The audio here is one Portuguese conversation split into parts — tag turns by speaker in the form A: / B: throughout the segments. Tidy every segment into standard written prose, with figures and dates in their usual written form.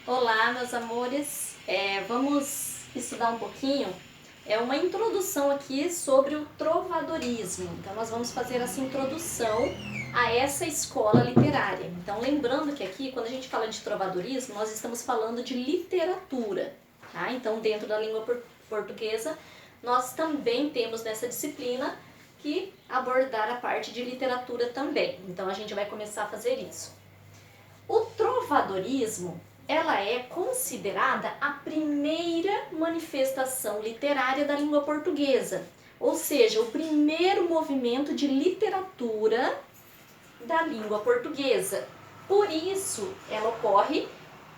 A: Olá, meus amores. Vamos estudar um pouquinho. É uma introdução aqui sobre o trovadorismo. Então, nós vamos fazer essa introdução a essa escola literária. Então, lembrando que aqui, quando a gente fala de trovadorismo, nós estamos falando de literatura. Tá? Então, dentro da língua portuguesa, nós também temos nessa disciplina que abordar a parte de literatura também. Então, a gente vai começar a fazer isso. O trovadorismo, ela é considerada a primeira manifestação literária da língua portuguesa, ou seja, o primeiro movimento de literatura da língua portuguesa. Por isso, ela ocorre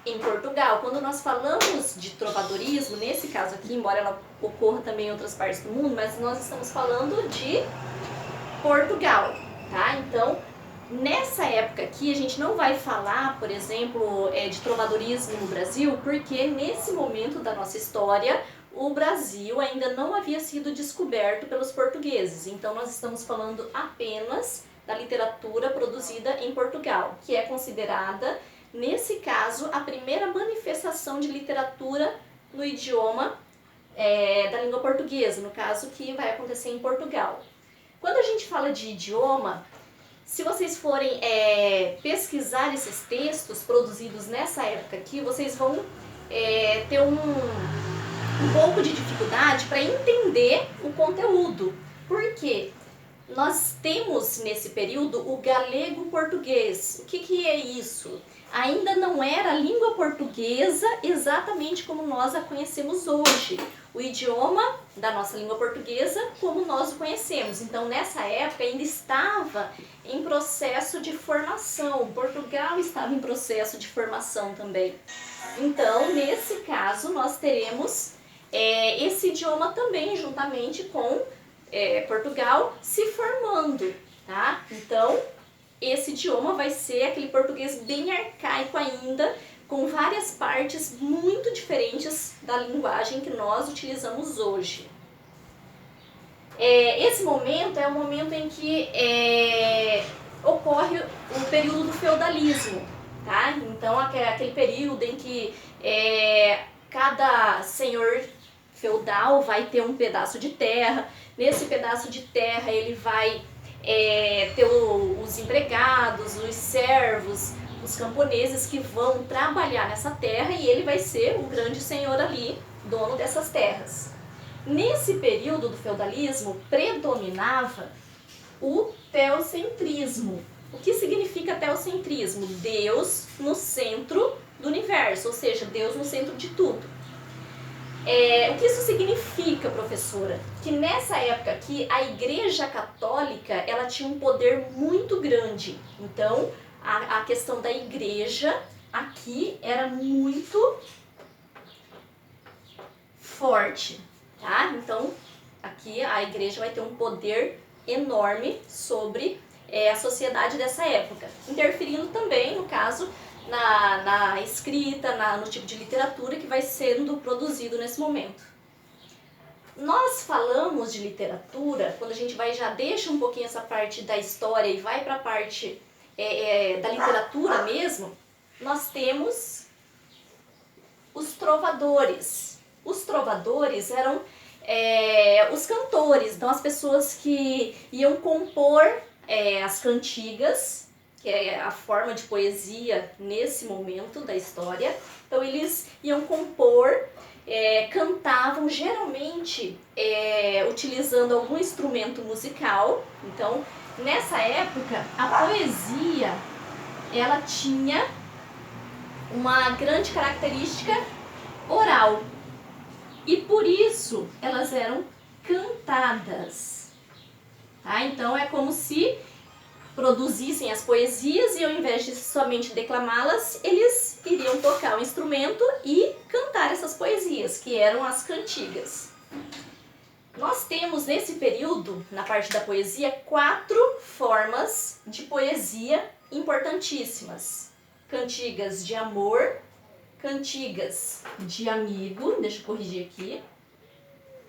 A: em Portugal. Quando nós falamos de trovadorismo, nesse caso aqui, embora ela ocorra também em outras partes do mundo, mas nós estamos falando de Portugal, tá? Então, nessa época aqui, a gente não vai falar, por exemplo, de trovadorismo no Brasil, porque nesse momento da nossa história, o Brasil ainda não havia sido descoberto pelos portugueses. Então, nós estamos falando apenas da literatura produzida em Portugal, que é considerada, nesse caso, a primeira manifestação de literatura no idioma da língua portuguesa, no caso que vai acontecer em Portugal. Quando a gente fala de idioma, se vocês forem pesquisar esses textos produzidos nessa época aqui, vocês vão ter um pouco de dificuldade para entender o conteúdo. Por quê? Nós temos nesse período o galego-português. O que é isso? Ainda não era a língua portuguesa exatamente como nós a conhecemos hoje. O idioma da nossa língua portuguesa como nós o conhecemos. Então, nessa época, ainda estava em processo de formação. Portugal estava em processo de formação também. Então, nesse caso, nós teremos esse idioma também, juntamente com Portugal, se formando, tá? Então, esse idioma vai ser aquele português bem arcaico ainda, com várias partes muito diferentes da linguagem que nós utilizamos hoje. Esse momento é o momento em que ocorre o período do feudalismo, tá? Então, aquele período em que cada senhor feudal vai ter um pedaço de terra. Nesse pedaço de terra ele vai ter os empregados, os servos, os camponeses que vão trabalhar nessa terra e ele vai ser o grande senhor ali, dono dessas terras. Nesse período do feudalismo predominava o teocentrismo. O que significa teocentrismo? Deus no centro do universo, ou seja, Deus no centro de tudo. O que isso significa, professora? Que nessa época aqui, a Igreja Católica ela tinha um poder muito grande. Então, a questão da Igreja aqui era muito forte, tá? Então, aqui a Igreja vai ter um poder enorme sobre a sociedade dessa época, interferindo também, no caso, na escrita, no tipo de literatura que vai sendo produzido nesse momento. Nós falamos de literatura, quando a gente já deixa um pouquinho essa parte da história e vai para a parte da literatura mesmo, nós temos os trovadores. Os trovadores eram os cantores, então as pessoas que iam compor as cantigas, que é a forma de poesia nesse momento da história. Então eles iam compor, cantavam geralmente utilizando algum instrumento musical. Então, nessa época, a poesia ela tinha uma grande característica oral e por isso elas eram cantadas. Tá? Então é como se produzissem as poesias e ao invés de somente declamá-las, eles iriam tocar o instrumento e cantar essas poesias, que eram as cantigas. Nós temos nesse período, na parte da poesia, 4 formas de poesia importantíssimas. Cantigas de amor, cantigas de amigo, deixa eu corrigir aqui,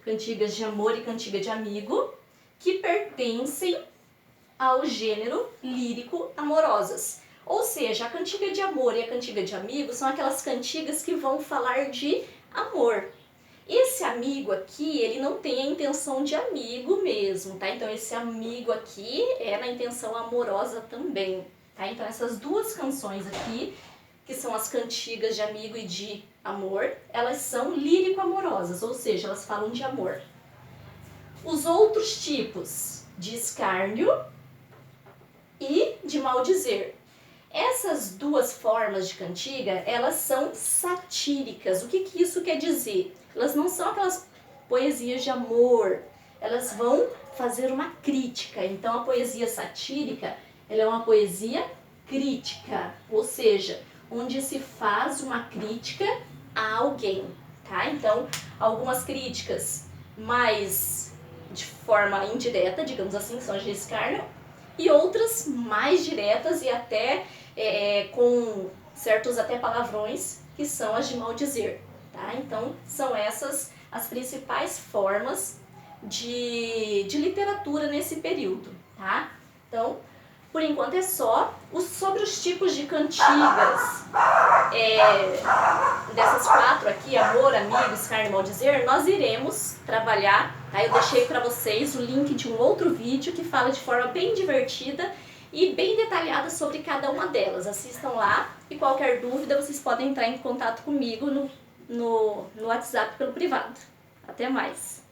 A: cantigas de amor e cantiga de amigo, que pertencem ao gênero lírico amorosas. Ou seja, a cantiga de amor e a cantiga de amigo são aquelas cantigas que vão falar de amor. Esse amigo aqui, ele não tem a intenção de amigo mesmo, tá? Então esse amigo aqui é na intenção amorosa também, tá? Então essas duas canções aqui, que são as cantigas de amigo e de amor, elas são lírico-amorosas, ou seja, elas falam de amor. Os outros tipos de escárnio e de maldizer. Essas duas formas de cantiga, elas são satíricas. O que isso quer dizer? Elas não são aquelas poesias de amor, elas vão fazer uma crítica. Então a poesia satírica, ela é uma poesia crítica, ou seja, onde se faz uma crítica a alguém, tá? Então, algumas críticas mais de forma indireta, digamos assim, são as de escárnio, e outras mais diretas e até com certos até palavrões, que são as de maldizer, tá? Então, são essas as principais formas de literatura nesse período, tá? Então, por enquanto é só. Sobre os tipos de cantigas, dessas quatro aqui, amor, amigo, escárnio e maldizer, nós iremos trabalhar, tá? Eu deixei para vocês o link de um outro vídeo que fala de forma bem divertida e bem detalhada sobre cada uma delas. Assistam lá e qualquer dúvida vocês podem entrar em contato comigo no WhatsApp pelo privado. Até mais!